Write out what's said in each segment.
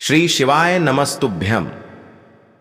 श्री शिवाय नमस्तुभ्यम।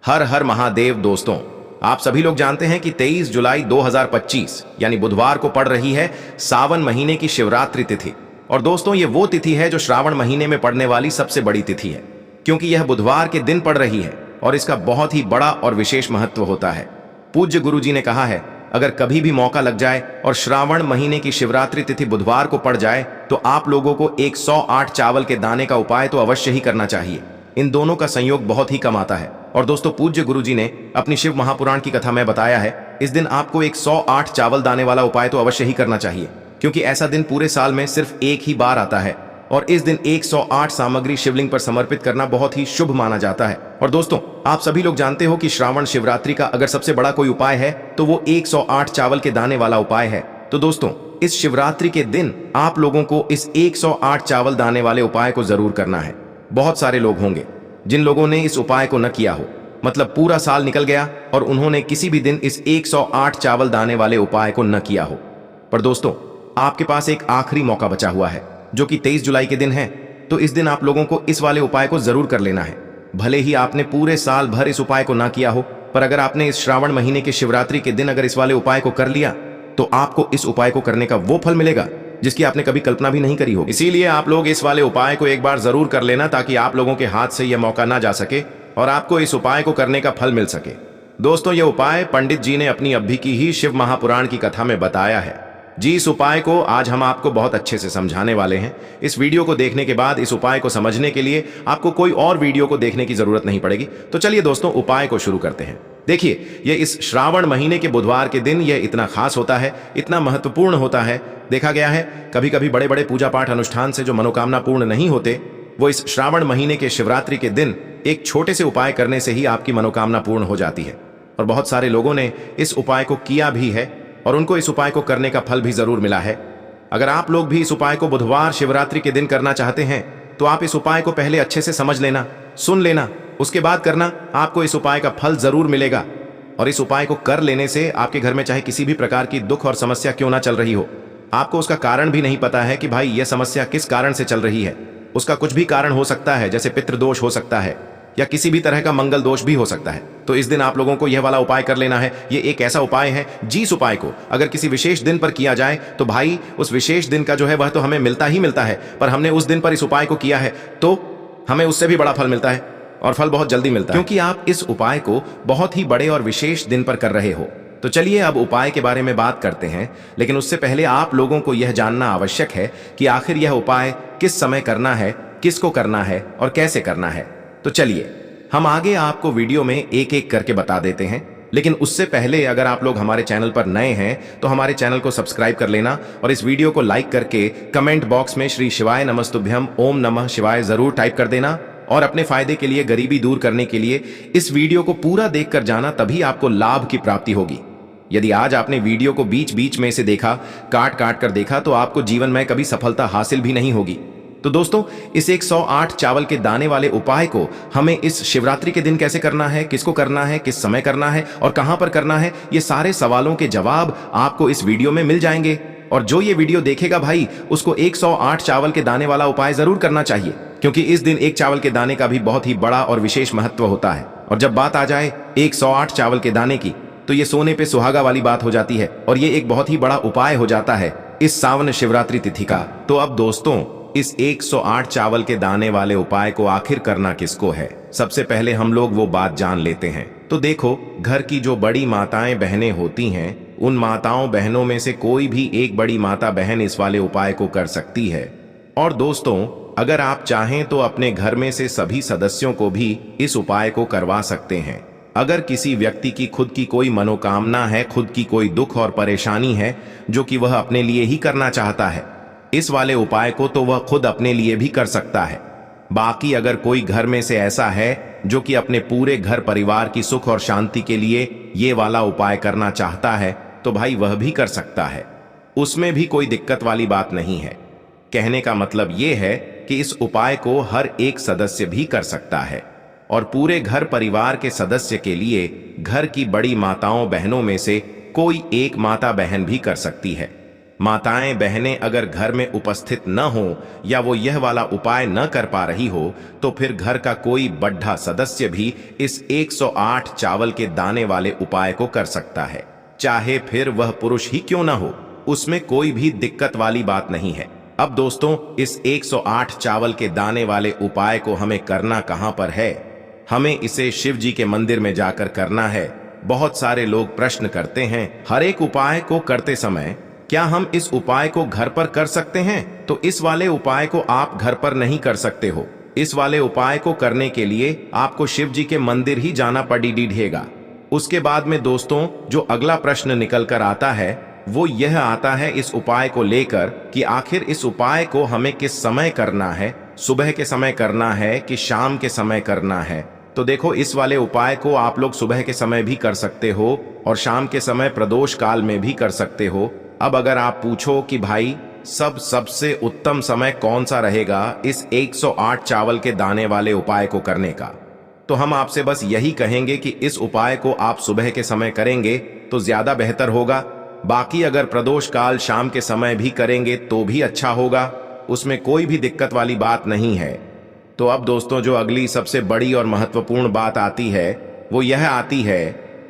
हर हर महादेव। दोस्तों, आप सभी लोग जानते हैं कि 23 जुलाई 2025 यानी बुधवार को पड़ रही है सावन महीने की शिवरात्रि तिथि। और दोस्तों, ये वो तिथि है जो श्रावण महीने में पड़ने वाली सबसे बड़ी तिथि है, क्योंकि यह बुधवार के दिन पड़ रही है और इसका बहुत ही बड़ा और विशेष महत्व होता है। पूज्य गुरु जी ने कहा है, अगर कभी भी मौका लग जाए और श्रावण महीने की शिवरात्रि तिथि बुधवार को पड़ जाए तो आप लोगों को 108 चावल के दाने का उपाय तो अवश्य ही करना चाहिए। इन दोनों का संयोग बहुत ही कम आता है। और दोस्तों, पूज्य गुरु जी ने अपनी शिव महापुराण की कथा में बताया है, इस दिन आपको 108 चावल दाने वाला उपाय तो अवश्य ही करना चाहिए, क्योंकि ऐसा दिन पूरे साल में सिर्फ एक ही बार आता है और इस दिन 108 सामग्री शिवलिंग पर समर्पित करना बहुत ही शुभ माना जाता है। और दोस्तों, आप सभी लोग जानते हो कि श्रावण शिवरात्रि का अगर सबसे बड़ा कोई उपाय है तो वो 108 चावल के दाने वाला उपाय है। तो दोस्तों, इस शिवरात्रि के दिन आप लोगों को इस 108 चावल दाने वाले उपाय को जरूर करना है। बहुत सारे लोग होंगे जिन लोगों ने इस उपाय को न किया हो, मतलब पूरा साल निकल गया और उन्होंने किसी भी दिन इस 108 चावल दाने वाले उपाय को न किया हो। पर दोस्तों, आपके पास एक आखिरी मौका बचा हुआ है जो कि 23 जुलाई के दिन है। तो इस दिन आप लोगों को इस वाले उपाय को जरूर कर लेना है। भले ही आपने पूरे साल भर इस उपाय को ना किया हो, पर अगर आपने इस श्रावण महीने के शिवरात्रि के दिन अगर इस वाले उपाय को कर लिया तो आपको इस उपाय को करने का वो फल मिलेगा जिसकी आपने कभी कल्पना भी नहीं करी हो। इसीलिए आप लोग इस वाले उपाय को एक बार जरूर कर लेना, ताकि आप लोगों के हाथ से यह मौका ना जा सके और आपको इस उपाय को करने का फल मिल सके। दोस्तों, यह उपाय पंडित जी ने अपनी अभी की ही शिव महापुराण की कथा में बताया है जी। इस उपाय को आज हम आपको बहुत अच्छे से समझाने वाले हैं। इस वीडियो को देखने के बाद इस उपाय को समझने के लिए आपको कोई और वीडियो को देखने की जरूरत नहीं पड़ेगी। तो चलिए दोस्तों, उपाय को शुरू करते हैं। देखिए, ये इस श्रावण महीने के बुधवार के दिन यह इतना खास होता है, इतना महत्वपूर्ण होता है। देखा गया है कभी कभी बड़े बड़े पूजा पाठ अनुष्ठान से जो मनोकामना पूर्ण नहीं होते, वो इस श्रावण महीने के शिवरात्रि के दिन एक छोटे से उपाय करने से ही आपकी मनोकामना पूर्ण हो जाती है। और बहुत सारे लोगों ने इस उपाय को किया भी है और उनको इस उपाय को करने का फल भी जरूर मिला है। अगर आप लोग भी इस उपाय को बुधवार शिवरात्रि के दिन करना चाहते हैं तो आप इस उपाय को पहले अच्छे से समझ लेना, सुन लेना, उसके बाद करना। आपको इस उपाय का फल जरूर मिलेगा। और इस उपाय को कर लेने से आपके घर में चाहे किसी भी प्रकार की दुख और समस्या क्यों ना चल रही हो, आपको उसका कारण भी नहीं पता है कि भाई यह समस्या किस कारण से चल रही है। उसका कुछ भी कारण हो सकता है, जैसे पितृदोष हो सकता है या किसी भी तरह का मंगल दोष भी हो सकता है। तो इस दिन आप लोगों को यह वाला उपाय कर लेना है। ये एक ऐसा उपाय है, जिस उपाय को अगर किसी विशेष दिन पर किया जाए तो भाई उस विशेष दिन का जो है वह तो हमें मिलता ही मिलता है, पर हमने उस दिन पर इस उपाय को किया है तो हमें उससे भी बड़ा फल मिलता है और फल बहुत जल्दी मिलता है, क्योंकि आप इस उपाय को बहुत ही बड़े और विशेष दिन पर कर रहे हो। तो चलिए अब उपाय के बारे में बात करते हैं, लेकिन उससे पहले आप लोगों को यह जानना आवश्यक है कि आखिर यह उपाय किस समय करना है, किसको करना है और कैसे करना है। तो चलिए हम आगे आपको वीडियो में एक एक करके बता देते हैं, लेकिन उससे पहले अगर आप लोग हमारे चैनल पर नए हैं तो हमारे चैनल को सब्सक्राइब कर लेना और इस वीडियो को लाइक करके कमेंट बॉक्स में श्री शिवाय नमस्तुभ्यम ओम नमः शिवाय जरूर टाइप कर देना। और अपने फायदे के लिए, गरीबी दूर करने के लिए इस वीडियो को पूरा देख कर जाना, तभी आपको लाभ की प्राप्ति होगी। यदि आज आपने वीडियो को बीच बीच में से देखा, काट काट कर देखा, तो आपको जीवन में कभी सफलता हासिल भी नहीं होगी। तो दोस्तों, इस 108 चावल के दाने वाले उपाय को हमें इस शिवरात्रि के दिन कैसे करना है, किसको करना है, किस समय करना है और कहां पर करना है, ये सारे सवालों के जवाब आपको इस वीडियो में मिल जाएंगे। और जो ये वीडियो देखेगा भाई, उसको 108 चावल के दाने वाला उपाय जरूर करना चाहिए, क्योंकि इस दिन एक चावल के दाने का भी बहुत ही बड़ा और विशेष महत्व होता है। और जब बात आ जाए 108 चावल के दाने की, तो ये सोने पे सुहागा वाली बात हो जाती है और ये एक बहुत ही बड़ा उपाय हो जाता है इस सावन शिवरात्रि तिथि का। तो अब दोस्तों, इस 108 चावल के दाने वाले उपाय को आखिर करना किसको है, सबसे पहले हम लोग वो बात जान लेते हैं। तो देखो, घर की जो बड़ी माताएं बहनें होती हैं, उन माताओं बहनों में से कोई भी एक बड़ी माता बहन इस वाले उपाय को कर सकती है। और दोस्तों, अगर आप चाहें तो अपने घर में से सभी सदस्यों को भी इस उपाय को करवा सकते हैं। अगर किसी व्यक्ति की खुद की कोई मनोकामना है, खुद की कोई दुख और परेशानी है जो कि वह अपने लिए ही करना चाहता है, इस वाले उपाय को तो वह खुद अपने लिए भी कर सकता है। बाकी अगर कोई घर में से ऐसा है जो कि अपने पूरे घर परिवार की सुख और शांति के लिए ये वाला उपाय करना चाहता है, तो भाई वह भी कर सकता है। उसमें भी कोई दिक्कत वाली बात नहीं है। कहने का मतलब ये है कि इस उपाय को हर एक सदस्य भी कर सकता है और पूरे घर परिवार के सदस्य के लिए घर की बड़ी माताओं बहनों में से कोई एक माता बहन भी कर सकती है। माताएं बहनें अगर घर में उपस्थित न हो या वो यह वाला उपाय न कर पा रही हो तो फिर घर का कोई बड्ढा सदस्य भी इस 108 चावल के दाने वाले उपाय को कर सकता है, चाहे फिर वह पुरुष ही क्यों न हो। उसमें कोई भी दिक्कत वाली बात नहीं है। अब दोस्तों, इस 108 चावल के दाने वाले उपाय को हमें करना कहां पर है? हमें इसे शिव जी के मंदिर में जाकर करना है। बहुत सारे लोग प्रश्न करते हैं, हर एक उपाय को करते समय क्या हम इस उपाय को घर पर कर सकते हैं? तो इस वाले उपाय को आप घर पर नहीं कर सकते हो। इस वाले उपाय को करने के लिए आपको शिव जी के मंदिर ही जाना पड़ेगा। उसके बाद में दोस्तों, जो अगला प्रश्न निकल कर आता है वो यह आता है इस उपाय को लेकर कि आखिर इस उपाय को हमें किस समय करना है, सुबह के समय करना है कि शाम के समय करना है। तो देखो, इस वाले उपाय को आप लोग सुबह के समय भी कर सकते हो और शाम के समय प्रदोष काल में भी कर सकते हो। अब अगर आप पूछो कि भाई सबसे उत्तम समय कौन सा रहेगा इस 108 चावल के दाने वाले उपाय को करने का, तो हम आपसे बस यही कहेंगे कि इस उपाय को आप सुबह के समय करेंगे तो ज्यादा बेहतर होगा। बाकी अगर प्रदोष काल शाम के समय भी करेंगे तो भी अच्छा होगा, उसमें कोई भी दिक्कत वाली बात नहीं है। तो अब दोस्तों, जो अगली सबसे बड़ी और महत्वपूर्ण बात आती है वो यह आती है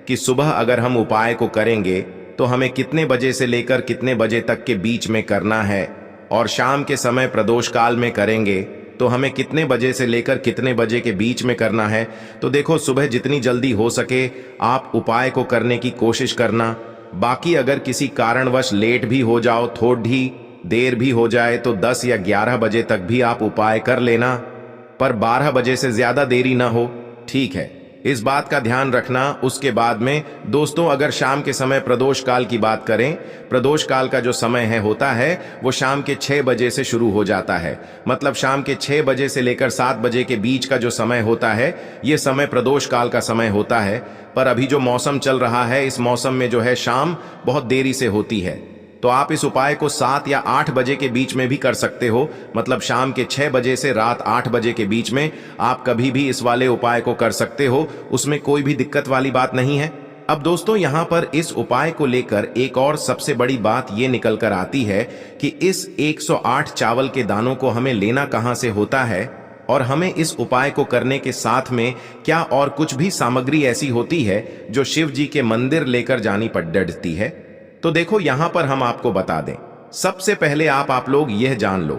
कि सुबह अगर हम उपाय को करेंगे तो हमें कितने बजे से लेकर कितने बजे तक के बीच में करना है, और शाम के समय प्रदोष काल में करेंगे तो हमें कितने बजे से लेकर कितने बजे के बीच में करना है। तो देखो, सुबह जितनी जल्दी हो सके आप उपाय को करने की कोशिश करना। बाकी अगर किसी कारणवश लेट भी हो जाओ, थोड़ी देर भी हो जाए तो 10 या 11 बजे तक भी आप उपाय कर लेना, पर 12 बजे से ज्यादा देरी ना हो, ठीक है? इस बात का ध्यान रखना। उसके बाद में दोस्तों, अगर शाम के समय प्रदोष काल की बात करें, प्रदोष काल का जो समय होता है वो शाम के 6 बजे से शुरू हो जाता है। मतलब शाम के 6 बजे से लेकर 7 बजे के बीच का जो समय होता है ये समय प्रदोष काल का समय होता है। पर अभी जो मौसम चल रहा है, इस मौसम में जो है शाम बहुत देरी से होती है, तो आप इस उपाय को 7 या 8 बजे के बीच में भी कर सकते हो। मतलब शाम के 6 बजे से रात 8 बजे के बीच में आप कभी भी इस वाले उपाय को कर सकते हो, उसमें कोई भी दिक्कत वाली बात नहीं है। अब दोस्तों, यहाँ पर इस उपाय को लेकर एक और सबसे बड़ी बात ये निकल कर आती है कि इस 108 चावल के दानों को हमें लेना कहाँ से होता है, और हमें इस उपाय को करने के साथ में क्या और कुछ भी सामग्री ऐसी होती है जो शिव जी के मंदिर लेकर जानी पड़ती है। तो देखो, यहां पर हम आपको बता दें, सबसे पहले आप लोग यह जान लो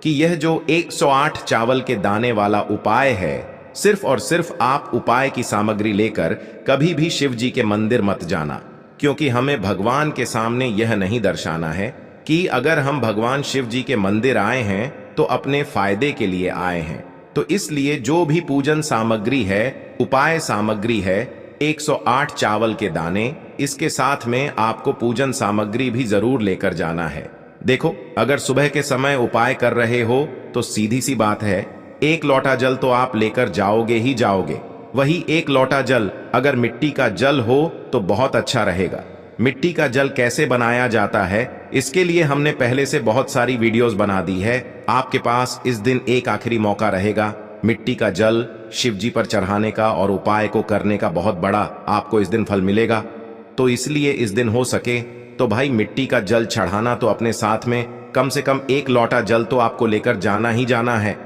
कि यह जो 108 चावल के दाने वाला उपाय है, सिर्फ और सिर्फ आप उपाय की सामग्री लेकर कभी भी शिव जी के मंदिर मत जाना, क्योंकि हमें भगवान के सामने यह नहीं दर्शाना है कि अगर हम भगवान शिव जी के मंदिर आए हैं तो अपने फायदे के लिए आए हैं। तो इसलिए जो भी पूजन सामग्री है, उपाय सामग्री है, 108 चावल के दाने, इसके साथ में आपको पूजन सामग्री भी जरूर लेकर जाना है। देखो, अगर सुबह के समय उपाय कर रहे हो तो सीधी सी बात है, 1 लोटा जल तो आप लेकर जाओगे ही जाओगे। वही 1 लोटा जल अगर मिट्टी का जल हो तो बहुत अच्छा रहेगा। मिट्टी का जल कैसे बनाया जाता है, इसके लिए हमने पहले से बहुत सारी वीडियोस बना दी है। आपके पास इस दिन एक आखिरी मौका रहेगा मिट्टी का जल शिव जी पर चढ़ाने का और उपाय को करने का, बहुत बड़ा आपको इस दिन फल मिलेगा। तो इसलिए इस दिन हो सके तो भाई मिट्टी का जल चढ़ाना तो अपने साथ में कम से कम 1 लोटा जल तो आपको लेकर जाना ही जाना है।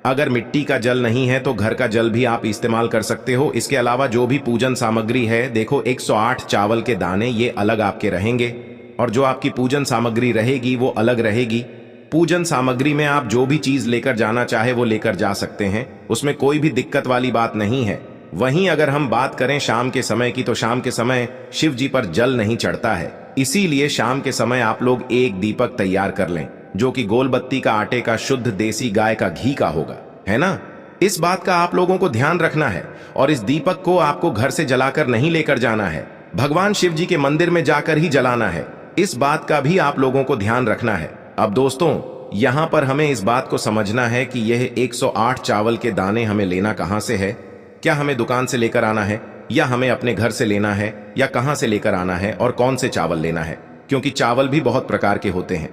अगर मिट्टी का जल नहीं है तो घर का जल भी आप इस्तेमाल कर सकते हो। इसके अलावा जो भी पूजन सामग्री है, देखो 108 चावल के दाने ये अलग आपके रहेंगे, और जो आपकी पूजन सामग्री रहेगी वो अलग रहेगी। पूजन सामग्री में आप जो भी चीज लेकर जाना चाहे वो लेकर जा सकते हैं, उसमें कोई भी दिक्कत वाली बात नहीं है। वहीं अगर हम बात करें शाम के समय की, तो शाम के समय शिव जी पर जल नहीं चढ़ता है, इसीलिए शाम के समय आप लोग एक दीपक तैयार कर लें जो कि गोल बत्ती का आटे का शुद्ध देसी गाय का घी का होगा, है ना? इस बात का आप लोगों को ध्यान रखना है, और इस दीपक को आपको घर से जलाकर नहीं लेकर जाना है, भगवान शिव जी के मंदिर में जाकर ही जलाना है। इस बात का भी आप लोगों को ध्यान रखना है। अब दोस्तों, यहां पर हमें इस बात को समझना है कि यह 108 चावल के दाने हमें लेना कहां से है। क्या हमें दुकान से लेकर आना है, या हमें अपने घर से लेना है, या कहां से लेकर आना है, और कौन से चावल लेना है, क्योंकि चावल भी बहुत प्रकार के होते हैं।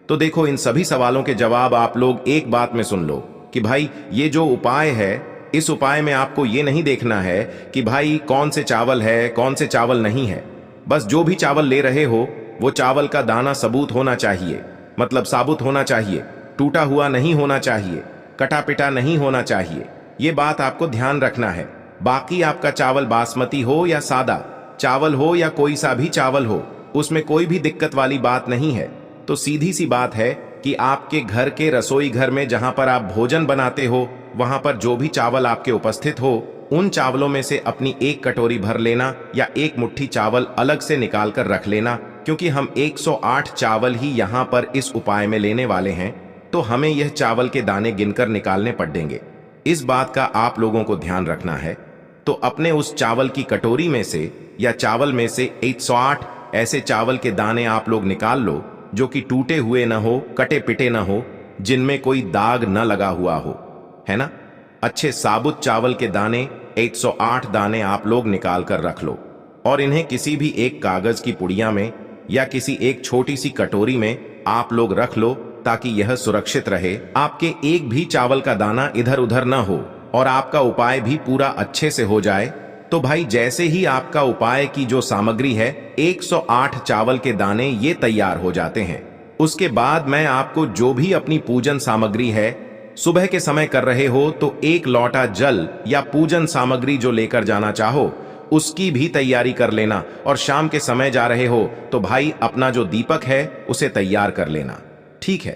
तो देखो, इन सभी सवालों के जवाब आप लोग एक बात में सुन लो कि भाई ये जो उपाय है, इस उपाय में आपको ये नहीं देखना है कि भाई कौन से चावल है, कौन से चावल नहीं है। बस जो भी चावल ले रहे हो वो चावल का दाना सबूत होना चाहिए, मतलब साबुत होना चाहिए, टूटा हुआ नहीं होना चाहिए, कटा पिटा नहीं होना चाहिए। ये बात आपको ध्यान रखना है। बाकी आपका चावल बासमती हो या सादा चावल हो या कोई सा भी चावल हो, उसमें कोई भी दिक्कत वाली बात नहीं है। तो सीधी सी बात है कि आपके घर के रसोई घर में जहां पर आप भोजन बनाते हो, वहां पर जो भी चावल आपके उपस्थित हो, उन चावलों में से अपनी एक कटोरी भर लेना या एक मुट्ठी चावल अलग से निकाल कर रख लेना, क्योंकि हम 108 चावल ही यहाँ पर इस उपाय में लेने वाले हैं, तो हमें यह चावल के दाने गिनकर निकालने पड़ेंगे। इस बात का आप लोगों को ध्यान रखना है। तो अपने उस चावल की कटोरी में से या चावल में से 108 ऐसे चावल के दाने आप लोग निकाल लो जो कि टूटे हुए ना हो, कटे पिटे ना हो, जिनमें कोई दाग न लगा हुआ हो, है ना। अच्छे साबुत चावल के दाने 108 दाने आप लोग निकाल कर रख लो और इन्हें किसी भी एक कागज की पुड़िया में या किसी एक छोटी सी कटोरी में आप लोग रख लो, ताकि यह सुरक्षित रहे, आपके एक भी चावल का दाना इधर उधर न हो और आपका उपाय भी पूरा अच्छे से हो जाए। तो भाई जैसे ही आपका उपाय की जो सामग्री है 108 चावल के दाने ये तैयार हो जाते हैं, उसके बाद मैं आपको जो भी अपनी पूजन सामग्री है, सुबह के समय कर रहे हो तो एक लोटा जल या पूजन सामग्री जो लेकर जाना चाहो उसकी भी तैयारी कर लेना, और शाम के समय जा रहे हो तो भाई अपना जो दीपक है उसे तैयार कर लेना, ठीक है।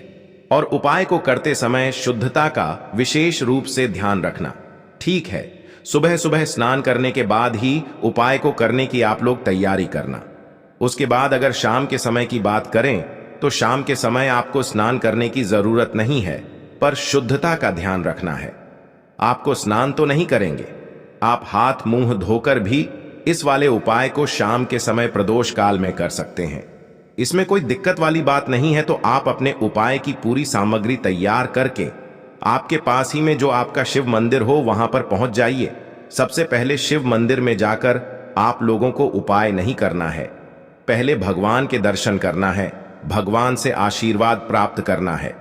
और उपाय को करते समय शुद्धता का विशेष रूप से ध्यान रखना, ठीक है। सुबह सुबह स्नान करने के बाद ही उपाय को करने की आप लोग तैयारी करना। उसके बाद अगर शाम के समय की बात करें तो शाम के समय आपको स्नान करने की जरूरत नहीं है, पर शुद्धता का ध्यान रखना है। आपको स्नान तो नहीं करेंगे, आप हाथ मुंह धोकर भी इस वाले उपाय को शाम के समय प्रदोष काल में कर सकते हैं। इसमें कोई दिक्कत वाली बात नहीं है। तो आप अपने उपाय की पूरी सामग्री तैयार करके आपके पास ही में जो आपका शिव मंदिर हो वहां पर पहुंच जाइए। सबसे पहले शिव मंदिर में जाकर आप लोगों को उपाय नहीं करना है, पहले भगवान के दर्शन करना है, भगवान से आशीर्वाद प्राप्त करना है।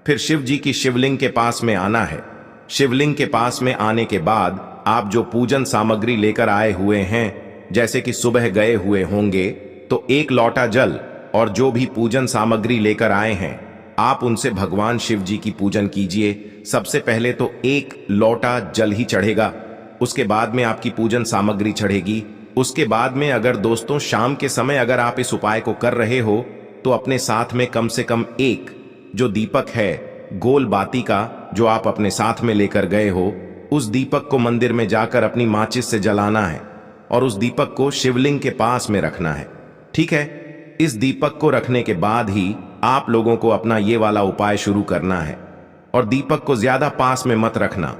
फिर शिव जी की शिवलिंग के पास में आना है। शिवलिंग के पास में आने के बाद आप जो पूजन सामग्री लेकर आए हुए हैं, जैसे कि सुबह गए हुए होंगे तो एक लोटा जल और जो भी पूजन सामग्री लेकर आए हैं आप उनसे भगवान शिव जी की पूजन कीजिए। सबसे पहले तो एक लोटा जल ही चढ़ेगा, उसके बाद में आपकी पूजन सामग्री चढ़ेगी। उसके बाद में अगर दोस्तों शाम के समय अगर आप इस उपाय को कर रहे हो तो अपने साथ में कम से कम एक जो दीपक है गोल बाती का जो आप अपने साथ में लेकर गए हो, उस दीपक को मंदिर में जाकर अपनी माचिस से जलाना है और उस दीपक को शिवलिंग के पास में रखना है, ठीक है। इस दीपक को रखने के बाद ही आप लोगों को अपना ये वाला उपाय शुरू करना है। और दीपक को ज्यादा पास में मत रखना,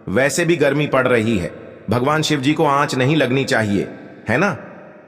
वैसे भी गर्मी पड़ रही है, भगवान शिव जी को आंच नहीं लगनी चाहिए, है ना।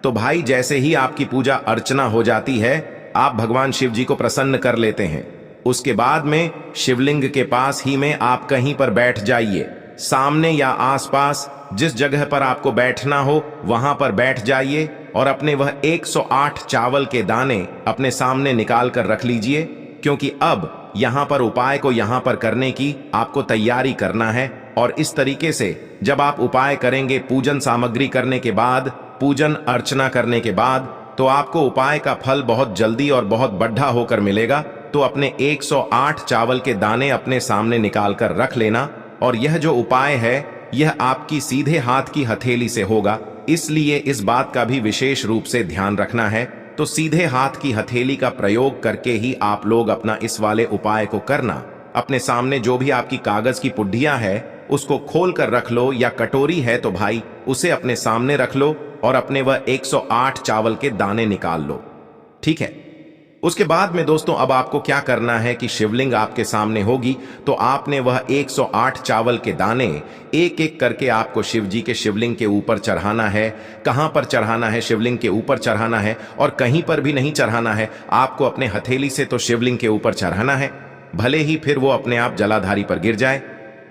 तो भाई जैसे ही आपकी पूजा अर्चना हो जाती है आप भगवान शिव जी को प्रसन्न कर लेते हैं। उसके बाद में शिवलिंग के पास ही में आप कहीं पर बैठ जाइए, सामने या आसपास जिस जगह पर आपको बैठना हो वहां पर बैठ जाइए और अपने वह 108 चावल के दाने अपने सामने निकाल कर रख लीजिए, क्योंकि अब यहां पर उपाय को यहां पर करने की आपको तैयारी करना है। और इस तरीके से जब आप उपाय करेंगे, पूजन सामग्री करने के बाद, पूजन अर्चना करने के बाद, तो आपको उपाय का फल बहुत जल्दी और बहुत बढ़ा होकर मिलेगा। तो अपने 108 चावल के दाने अपने सामने निकाल कर रख लेना। और यह जो उपाय है यह आपकी सीधे हाथ की हथेली से होगा, इसलिए इस बात का भी विशेष रूप से ध्यान रखना है। तो सीधे हाथ की हथेली का प्रयोग करके ही आप लोग अपना इस वाले उपाय को करना। अपने सामने जो भी आपकी कागज की पुड्डियां है उसको खोल कर रख लो, या कटोरी है तो भाई उसे अपने सामने रख लो और अपने वह 108 चावल के दाने निकाल लो, ठीक है। उसके बाद में दोस्तों अब आपको क्या करना है कि शिवलिंग आपके सामने होगी तो आपने वह 108 चावल के दाने एक एक करके आपको शिव जी के शिवलिंग के ऊपर चढ़ाना है। कहां पर चढ़ाना है? शिवलिंग के ऊपर चढ़ाना है, और कहीं पर भी नहीं चढ़ाना है, आपको अपने हथेली से तो शिवलिंग के ऊपर चढ़ाना है। भले ही फिर वो अपने आप जलाधारी पर गिर जाए,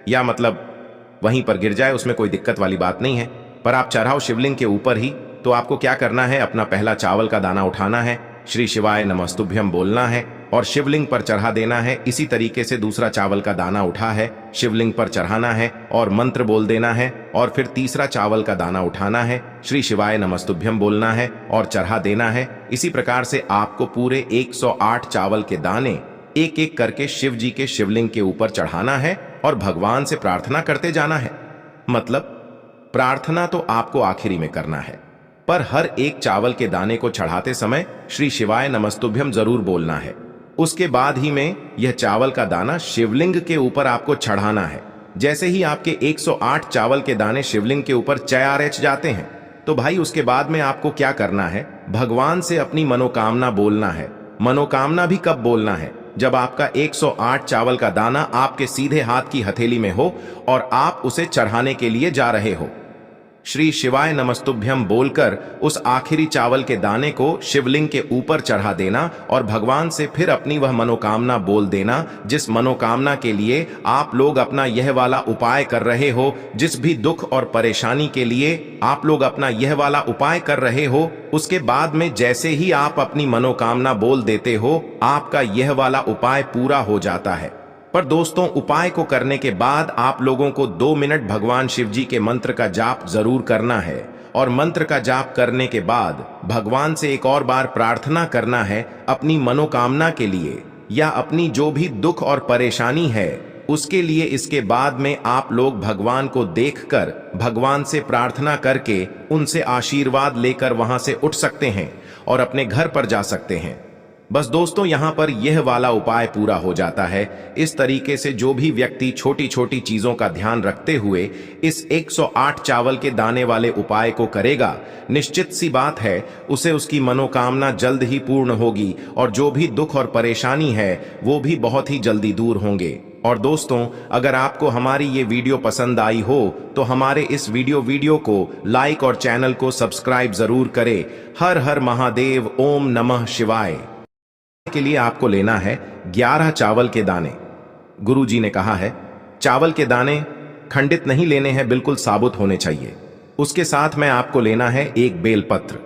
या मतलब वहीं पर गिर जाए, उसमें कोई दिक्कत वाली बात नहीं है, पर आप चढ़ाओ शिवलिंग के ऊपर ही। तो आपको क्या करना है, अपना पहला चावल का दाना उठाना है, श्री शिवाय नमस्तुभ्यम बोलना है और शिवलिंग पर चढ़ा देना है। इसी तरीके से दूसरा चावल का दाना उठा है, शिवलिंग पर चढ़ाना है और मंत्र बोल देना है। और फिर तीसरा चावल का दाना उठाना है, श्री शिवाय नमस्तुभ्यम बोलना है और चढ़ा देना है। इसी प्रकार से आपको पूरे 108 चावल के दाने एक एक करके शिव जी के शिवलिंग के ऊपर चढ़ाना है और भगवान से प्रार्थना करते जाना है। मतलब प्रार्थना तो आपको आखिरी में करना है, पर हर एक चावल के दाने को चढ़ाते समय श्री शिवाय नमस्तुभ्यम जरूर बोलना है। उसके बाद ही में यह चावल का दाना शिवलिंग के ऊपर आपको चढ़ाना है। जैसे ही आपके 108 चावल के दाने शिवलिंग के ऊपर चढ़ जाते हैं तो भाई उसके बाद में आपको क्या करना है, भगवान से अपनी मनोकामना बोलना है। मनोकामना भी कब बोलना है, जब आपका 108 चावल का दाना आपके सीधे हाथ की हथेली में हो और आप उसे चढ़ाने के लिए जा रहे हो। श्री शिवाय नमस्तुभ्यम बोलकर उस आखिरी चावल के दाने को शिवलिंग के ऊपर चढ़ा देना और भगवान से फिर अपनी वह मनोकामना बोल देना, जिस मनोकामना के लिए आप लोग अपना यह वाला उपाय कर रहे हो। जिस भी दुख और परेशानी के लिए आप लोग अपना यह वाला उपाय कर रहे हो, उसके बाद में जैसे ही आप अपनी मनोकामना बोल देते हो, आपका यह वाला उपाय पूरा हो जाता है। पर दोस्तों, उपाय को करने के बाद आप लोगों को 2 मिनट भगवान शिव जी के मंत्र का जाप जरूर करना है। और मंत्र का जाप करने के बाद भगवान से एक और बार प्रार्थना करना है अपनी मनोकामना के लिए या अपनी जो भी दुख और परेशानी है उसके लिए। इसके बाद में आप लोग भगवान को देखकर भगवान से प्रार्थना करके उनसे आशीर्वाद लेकर वहां से उठ सकते हैं और अपने घर पर जा सकते हैं। बस दोस्तों, यहां पर यह वाला उपाय पूरा हो जाता है। इस तरीके से जो भी व्यक्ति छोटी छोटी चीजों का ध्यान रखते हुए इस 108 चावल के दाने वाले उपाय को करेगा, निश्चित सी बात है उसे उसकी मनोकामना जल्द ही पूर्ण होगी और जो भी दुख और परेशानी है वो भी बहुत ही जल्दी दूर होंगे। और दोस्तों, अगर आपको हमारी ये वीडियो पसंद आई हो तो हमारे इस वीडियो को लाइक और चैनल को सब्सक्राइब जरूर करें। हर हर महादेव, ओम नमः शिवाय। के लिए आपको लेना है 11 चावल के दाने। गुरुजी ने कहा है चावल के दाने खंडित नहीं लेने हैं, बिल्कुल साबुत होने चाहिए। उसके साथ में आपको लेना है एक बेलपत्र।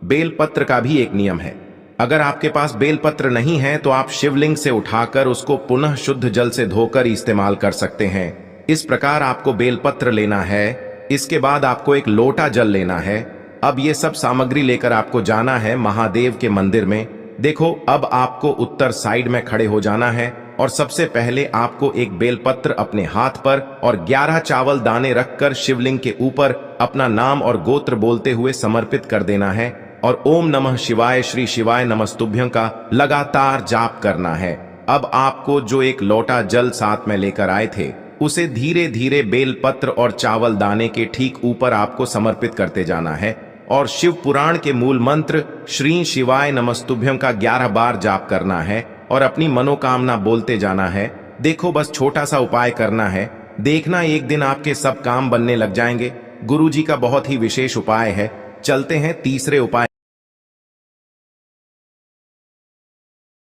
बेलपत्र का भी एक नियम है, अगर आपके पास बेलपत्र नहीं है तो आप शिवलिंग से उठाकर उसको पुनः शुद्ध जल से धोकर इस्तेमाल कर सकते हैं। इस प्रकार आपको बेलपत्र लेना है। इसके बाद आपको एक लोटा जल लेना है। अब ये सब सामग्री लेकर आपको जाना है महादेव के मंदिर में। देखो, अब आपको उत्तर साइड में खड़े हो जाना है और सबसे पहले आपको एक बेलपत्र अपने हाथ पर और 11 चावल दाने रखकर शिवलिंग के ऊपर अपना नाम और गोत्र बोलते हुए समर्पित कर देना है और ओम नमः शिवाय, श्री शिवाय नमस्तुभ्यं का लगातार जाप करना है। अब आपको जो एक लोटा जल साथ में लेकर आए थे उसे धीरे धीरे बेलपत्र और चावल दाने के ठीक ऊपर आपको समर्पित करते जाना है और शिव पुराण के मूल मंत्र श्री शिवाय नमस्तुभ्यं का 11 बार जाप करना है और अपनी मनोकामना बोलते जाना है। देखो, बस छोटा सा उपाय करना है, देखना एक दिन आपके सब काम बनने लग जाएंगे। गुरुजी का बहुत ही विशेष उपाय है। चलते हैं तीसरे उपाय